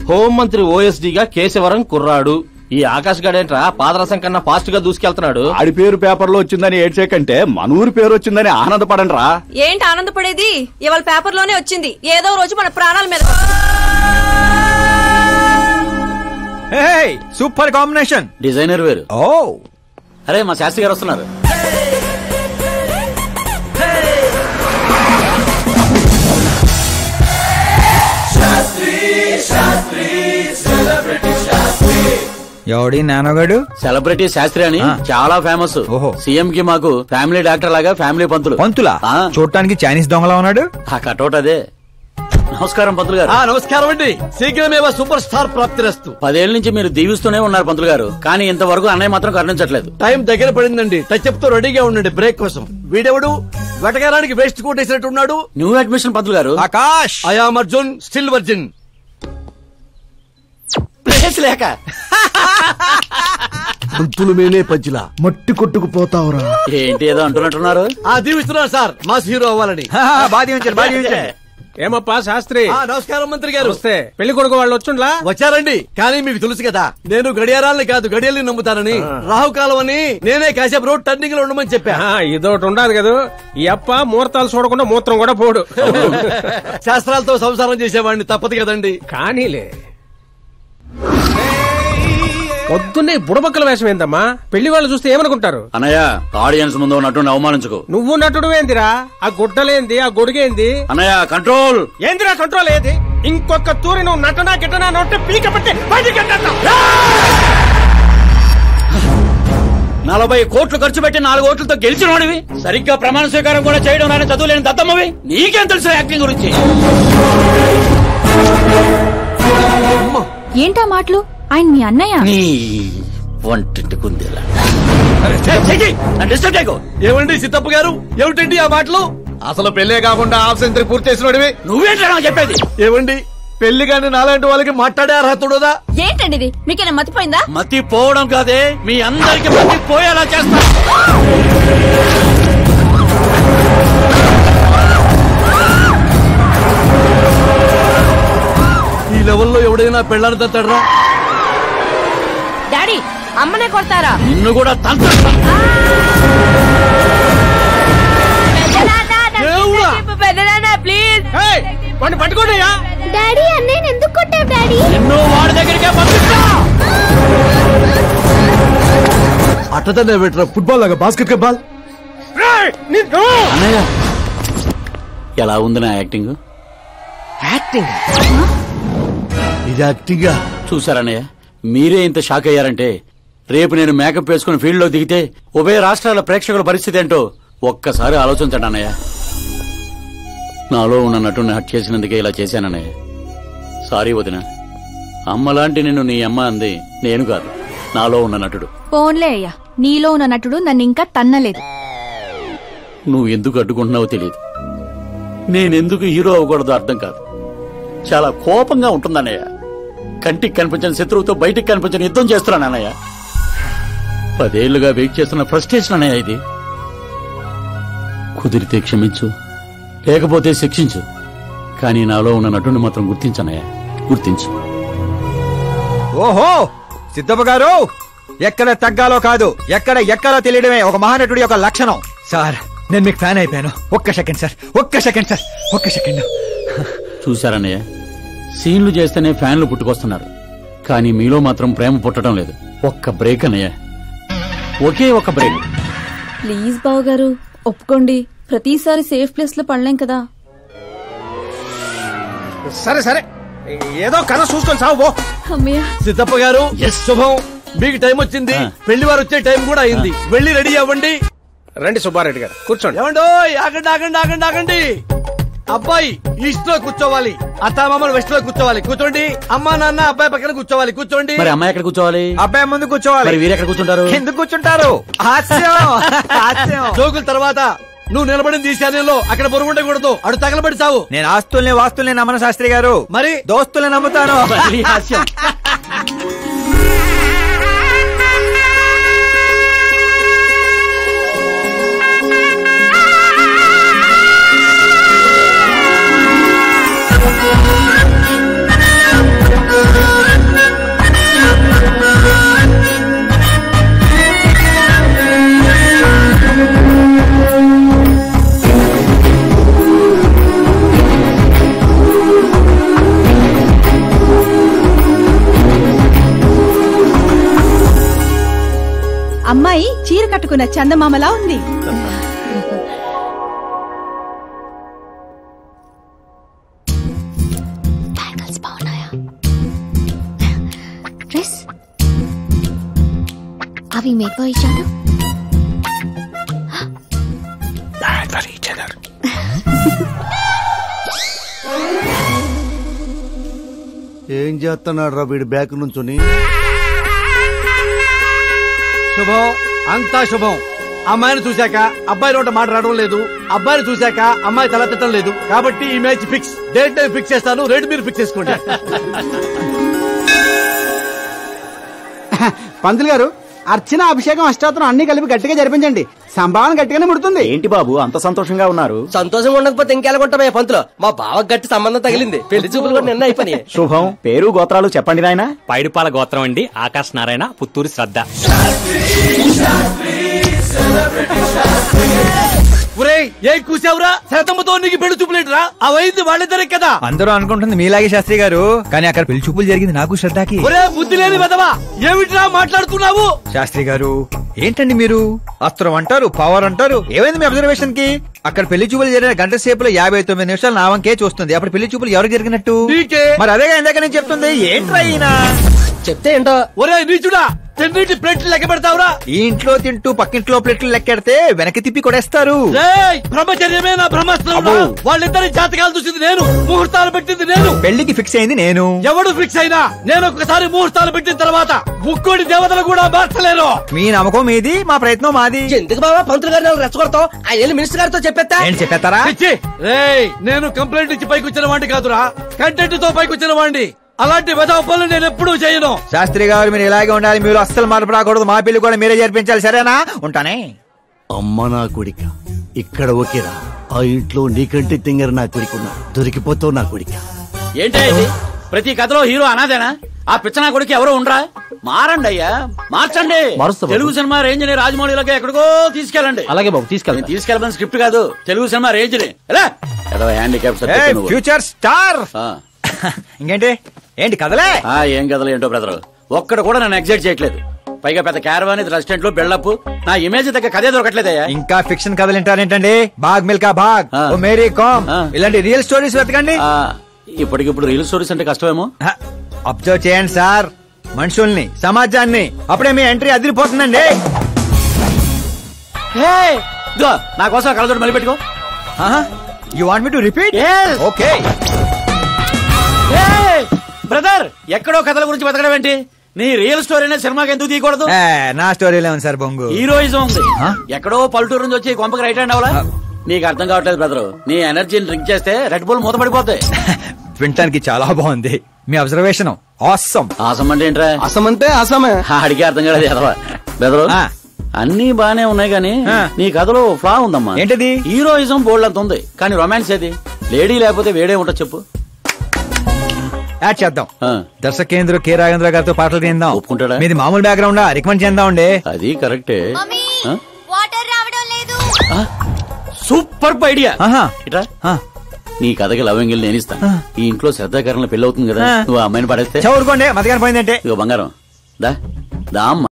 హోంమంత్రి ఓఎస్డీగా కేశవరం కుర్రాడు. ఈ ఆకాశ్ గడేంట్రా పాదరసం కన్నా ఫాస్ట్ గా దూసుకెళ్తున్నాడు. ఆడి పేరు పేపర్ లో వచ్చిందని ఏడ్చేకంటే మన ఊరి పేరు వచ్చిందని ఆనందపడండి రా. ఏంటి ఆనందపడేది? ఇవాళ పేపర్ లోనే వచ్చింది. ఏదో రోజు మన ప్రాణాల మీద. Super combination. డిజైనర్ వేరు. ఓ అరే మా శాస్త్రి గారు వస్తున్నారు. ఎవడి నానోగాడు? సెలబ్రిటీ శాస్త్రి అని చాలా ఫేమస్. సీఎం కి మాకు ఫ్యామిలీ డాక్టర్ లాగా ఫ్యామిలీ పంతులు. పంతులా? చూడటానికి చైనీస్ దొంగలా ఉన్నాడు. ఆ కటౌట్ అదే. నమస్కారం పంతులు గారు. నమస్కారం అండి. శీఘ్రమేవో సూపర్ స్టార్ ప్రాప్తిరస్తు. 10 ఏళ్ల నుంచి మీరు దీవిస్తూనే ఉన్నారు పంతులు గారు, కానీ ఇంతవరకు అన్నయ్య మాత్రం కరుణించట్లేదు. టైం దగ్గర పడిందండి. టచ్అప్ తో రెడీగా ఉండండి బ్రేక్ కోసం. వీడెవడు వెటకారానికి వేస్ట్ కోట్ వేసినట్టు ఉన్నాడు. న్యూ అడ్మిషన్ పంతులు గారు. Akash. I am Arjun, still virgin. లేక పంతులు మేనే పంచులా మట్టి కొట్టుకుపోతావురా. ఏంటి ఏదో అంటున్నట్టున్నారు. దీవిస్తున్నారు సార్ మాస్ హీరో అవ్వాలని. ఏమప్పా శాస్త్రి? నమస్కారం మంత్రి గారు. వస్తే పెళ్లి కొడుకు వాళ్ళు వచ్చిండ్లా? వచ్చారండి. కానీ మీకు తెలుసు కదా నేను గడియారాలని కాదు గడియల్ని నమ్ముతానని. రాహుకాలం అని నేనే కాసేపు రోడ్ టర్నింగ్ లో ఉండమని చెప్పా. ఇదొకటి ఉండదు కదా. ఈ అప్ప ముహూర్తాలు చూడకుండా మూత్రం కూడా పోడు. శాస్త్రాలతో సంసారం చేసేవాడిని, తప్పదు కదండి. కానీలే. పొద్దున్నే బుడబక్కల వేషం ఏందమ్మా? పెళ్లి వాళ్ళు చూస్తే ఏమనుకుంటారు? అన్నయ్య ఆడియన్స్ ముందు నటుని అవమానించుకో. నువ్వు నటుడు ఏందిరా? ఆ గుడ్డలేంది, ఆ గొడుగేంది? అన్నయ్య కంట్రోల్. ఏందిరా కంట్రోల్? ఏది ఇంకొక తూరి నువ్వు నటనా గిట్టనా నొట్టే పీక పట్టి 40 కోట్లు ఖర్చు పెట్టి 4 ఓట్లతో గెలిచిన వాడివి. సరిగ్గా ప్రమాణ స్వీకారం కూడా చేయడం రాని చదువు లేని దత్తమ్మవి. నీకేం తెలుసు యాక్టింగ్ గురించి? ఏంటా మాటలు? ఆయన మీ అన్నయ్య. నీ వంటింటి కుందేలా. ఏమండి సిద్ధప్ప గారు, ఏమిటండి ఆ మాటలు? అసలు పెళ్లే కాకుండా హాఫ్ సెంచరీ పూర్తి చేసినోడివి నువ్వేంటా చెప్పేది? ఏమండి పెళ్లి కానీ నాలాంటి వాళ్ళకి మాట్లాడే అర్హత ఏంటండి ఇది? మీకేనా మతిపోయిందా? మతి పోవడం కాదే, మీ అందరికి మతి పోయేలా చేస్తా. ఈ లెవెల్లో ఎవడైనా పెళ్ళాన్ని తంతాడరా? డాడీ అమ్మనే కొడతారా? నిన్ను కూడా ప్లీజ్ పట్టుకోండియా. డాడీ అన్నయ్య ఎందుకు కొట్టావు డాడీ? నిన్ను వాడి దగ్గరికే పంపిస్తా. అట్టనే పెట్టరా ఫుట్బాల్ లాగా బాస్కెట్ బాల్. అన్నయ్య ఎలా ఉంది నా యాక్టింగ్? ఇది యాక్టింగ్ చూసారన్నయ్య, మీరే ఇంత షాక్ అయ్యారంటే రేపు నేను మేకప్ వేసుకుని ఫీల్డ్ లో దిగితే ఉభయ రాష్ట్రాల ప్రేక్షకుల పరిస్థితి ఏంటో ఒక్కసారి ఆలోచించండి అన్నయ్య. నాలో ఉన్న నటుని హట్ చేసినందుకే ఇలా చేశానన్నయ్య. సారీ వదిన. అమ్మలాంటి నిన్ను నీ అమ్మ అంది నేను కాదు, నాలో ఉన్న నటుడు. పోన్లే అయ్యా, నీలో ఉన్న నటుడు నన్ను ఇంకా తన్నలేదు. నువ్వు ఎందుకు అడ్డుకుంటున్నావో తెలియదు. నేనెందుకు హీరో అవ్వకూడదో అర్థం కాదు. చాలా కోపంగా ఉంటుందన్నయ్య. కంటికి కనిపించని శత్రువుతో బయటికి కనిపించని యుద్ధం చేస్తున్నాను అన్నయ్య. 10 ఏళ్లుగా వెయిట్ చేస్తున్న ఫ్రస్ట్రేషన్ అన్నయ్య ఇది. కుదిరితే క్షమించు, లేకపోతే శిక్షించు, కానీ నాలో ఉన్న నటుని మాత్రం గుర్తించనయ్య, గుర్తించు. ఓహో సిద్ధప్ప గారు, ఎక్కడ తగ్గాలో కాదు ఎక్కడ ఎక్కడో తెలియడమే ఒక మహానటుడి యొక్క లక్షణం. సార్ నేను మీకు ఫ్యాన్ అయిపోయాను. ఒక్క సెకండ్ సార్, ఒక్క సెకండ్ సార్, ఒక్క సెకండ్. చూశారన్నయ్య, సీన్లు చేస్తేనే ఫ్యాన్లు పుట్టుకొస్తున్నారు, కానీ మీలో మాత్రం ప్రేమ పుట్టడం లేదు. ఒక్క బ్రేక్ అన్నయ్య, ఒకే ఒక బ్రేక్. ప్లీజ్ బావ గారు ఒప్పుకోండి. ప్రతిసారి సేఫ్ ప్లేస్ లో పడలేం కదా. సరే సరే, ఏదో కథ చూసుకొని సాగు. సిద్ధప్ప గారు శుభం, మీకు టైం వచ్చింది. పెళ్లి వారు వచ్చే టైం కూడా అయింది. వెళ్ళి రెడీ అవ్వండి. రండి సుబ్బారెడ్డి గారు, కూర్చోండి. ఏమండో, ఆగండి ఆగండి ఆగండి ఆగండి. అబ్బాయి ఈస్ట్ లో కూర్చోవాలి, అత్తామామలు వెస్ట్ లో కూర్చోవాలి. కూర్చోండి. అమ్మా నాన్న అబ్బాయి పక్కన కూర్చోవాలి. కూర్చోండి. మరి అమ్మాయి ఎక్కడ కూర్చోవాలి? అబ్బాయి ముందు కూర్చోవాలి. మరి వీరు ఎక్కడ కూర్చుంటారు? ఎందుకు కూర్చుంటారు? జోకుల తర్వాత నువ్వు నిలబడింది ఈ శానంలో, అక్కడ బరువు ఉండకూడదు. అడు తగలబడి సావు. నేను ఆస్తుల్ని వాస్తుల్ని నమ్మను శాస్త్రి గారు, మరి దోస్తుల్ని నమ్ముతాను. హాస్యం. అమ్మాయి చీర కట్టుకున్న చందమామలా ఉంది. అవి మేకో ఇచ్చాను. ఏం చేస్తున్నాడు రా వీడి బ్యాక్ నుంచుని? శుభం, అంతా శుభం. అమ్మాయిని చూశాక అబ్బాయి నోట మాట రావడం లేదు, అబ్బాయిని చూశాక అమ్మాయి తల తిట్టడం లేదు. కాబట్టి ఈ మ్యాచ్ ఫిక్స్. డేట్ నేను ఫిక్స్ చేస్తాను, రేట్ మీరు ఫిక్స్ చేసుకోండి. పంతులు గారు, అర్చన, అభిషేకం, అష్టాత్రం అన్ని కలిపి గట్టిగా జరిపించండి. సంభావన గట్టిగానే ముడుతుంది. ఏంటి బాబు అంత సంతోషంగా ఉన్నారు? సంతోషంగా ఉండకపోతే ఇంకెలాగుంటామయ్యా పంతులు. మా బావ గట్టి సంబంధం తగిలింది. పెళ్లి చూపులు కూడా నిన్న అయిపోయి. శుభం. పేరు గోత్రాలు చెప్పండి నాయన. పైడిపాల గోత్రం అండి. ఆకాశ్ నారాయణ, పుత్తూరు శ్రద్ధ. ఏం కూసావురా? శతమ్మతో నీకు పెళ్లి చూపులేట్రా? అవైంది వాళ్ళిద్దరే కదా. అందరూ అనుకుంటుంది మీలాగే శాస్త్రి గారు, కానీ అక్కడ పెళ్లి చూపులు జరిగింది నాకు శ్రద్ధకి. ఒరే బుద్ధి లేని వెదవా, ఏమిట్రా మాట్లాడుతున్నావు? శాస్త్రి గారు ఏంటండి మీరు? అస్త్రం అంటారు, పవర్ అంటారు. ఏమైంది మీ అబ్జర్వేషన్ కి? అక్కడ పెళ్లి చూపులు జరిగిన గంట సేపులో 59 నిమిషాలు నా వంకే చూస్తుంది. అప్పుడు పెళ్లి చూపులు ఎవరికి జరిగినట్టు? మరి అదేగా ఇందాక నేను చెప్తుంది. ఏంట్రా ఈయన చెప్తే ఏంటో. ఒరే నీచుడా, తిన్నింటి ప్లేట్లు లెక్క పెడతావురా? ఈ ఇంట్లో తింటూ పక్కింట్లో ప్లేట్లు లెక్కెడితే వెనక్కి తిప్పి కొడేస్తారు. బ్రహ్మచర్యమే నా బ్రహ్మాస్త్రం. వాళ్ళిద్దరి జాతకాలు చూసింది నేను, ముహూర్తాలు పెట్టింది నేను, పెళ్లికి ఫిక్స్ అయింది నేను. ఎవడు ఫిక్స్ అయినా నేను ఒక్కసారి ముహూర్తాలు పెట్టిన తర్వాత ముక్కోడి దేవతలు కూడా మార్చలేరు. మీ నమ్మకం మీది, మా ప్రయత్నం మాది. ఎందుకు బాబా పంతులు గారిని రెచ్చగొడతాం? ఆ వెళ్ళి మినిస్టర్ గారితో చెప్పేస్తా. ఏంటి చెప్పేస్తారా? నేను కంప్లైంట్ ఇచ్చి పైకి వచ్చిన వాడిని కాదురా, కంటెంట్ తో పైకి వచ్చిన వాడిని. అలాంటి వెధవ పనులు నేను ఎప్పుడూ చేయను. శాస్త్రి గారు మీరు ఇలాగే ఉండాలి. మీరు అస్సలు మార్పు రాకూడదు. మా పెళ్లి కూడా మీరే జరిపించాలి, సరేనా? ఉంటానే. అమ్మ నా కొడిక, ఇక్కడ ఓకేరా. ఆ ఇంట్లో నీకంటే తింగర నా కొడుకున్నా, దొరికిపోతావు నా కొడిక. ఏంటే ఇది? ప్రతి కథలో హీరో అనాదేనా? ఆ పిచ్చనా కొడుకు ఎవరో ఉండరా? మారండి అయ్యా, మార్చండి. తెలుగు సినిమా రేంజ్ ని రాజమౌళిలోకి ఎక్కడికో తీసుకెళ్ళండి. అలాగే బాబు, తీసుకెళ్ళమని స్క్రిప్ట్ కాదు, తెలుగు సినిమా రేంజ్ ని. Handicap future star. ఇంకేంటి ఏంటి కథలే? ఏం కథలు ఏంటో బ్రదర్, ఒక్కడ కూడా నన్ను ఎగ్జైట్ చేయట్లేదు. పైగా పెద్ద క్యారవాన్, రెస్టారెంట్ లో బిల్డప్, నా ఇమేజ్ దగ్గర కథే దొరకట్లేదయ్యా. ఇంకా ఫిక్షన్ కథలు వింటారేంటండి? బాగ్ మిల్కా బాగ్, ఓ మేరీ కామ్, ఇలాంటి రియల్ స్టోరీస్ వెతకండి. ఇప్పటికిప్పుడు రియల్ స్టోరీస్ అంటే కష్టమేమో. అబ్జర్వ్ చేయండి సార్ మనుషుల్ని, సమాజాన్ని. అప్పుడే మీ ఎంట్రీ అదిరిపోతుందండి. నా కోసం కళ్ళతోటి మళ్ళీ పెట్టుకో. You want me to repeat? Okay. Brother, ఎక్కడో కథల గురించి బతకడం ఏంటి? నీ రియల్ స్టోరీనే సినిమాకి ఎందుకు తీయకూడదు? నా స్టోరీలో ఉంది సార్ బొంగు. హీరోయిజం ఉంది. ఎక్కడో పల్లెటూరు నుంచి వచ్చి కొంపకి రైట్ హ్యాండ్ అవ్వాలా? నీకు అర్థం కావట్లేదు బ్రదర్. నీ ఎనర్జీని డ్రింక్ చేస్తే రెడ్ బుల్ మూతపడిపోతాయి. వినటానికి చాలా బాగుంది మీ అబ్జర్వేషన్. ఆసమ్. ఆసం అంటే ఏంట్రా? అసం అంటే అసమే. అడిగే అర్థం కాలేదు ఎదవా. బెదరు అన్ని బానే ఉన్నాయి గానీ నీ కథలో ఫ్లా ఉందమ్మా. ఏంటది? హీరోయిజం బోల్డ్ అంత ఉంది, కానీ రొమాన్స్ ఏది? లేడీ లేకపోతే వేడే ఉంటుంది చెప్పు. యాడ్ చేద్దాం. దర్శకేంద్ర కె రాఘవేంద్ర గారితో పాటలు తీద్దాం. ఒప్పుకుంటాడా? మీది మామూలు బ్యాక్గ్రౌండ్, రికమెండ్ చేద్దాం అండి. అది కరెక్టే. Super idea. ఇట్రా, నీ కథకి లవ్ ఎంగిల్ నేను ఇస్తాను. ఈ ఇంట్లో శ్రద్ధాకరణ పెళ్లి అవుతుంది కదా, నువ్వు ఆ అమ్మాయిని పడేస్తే చదువుకోండి. మతగాని పోయిందంటే ఇక బంగారం దా దా అమ్మ.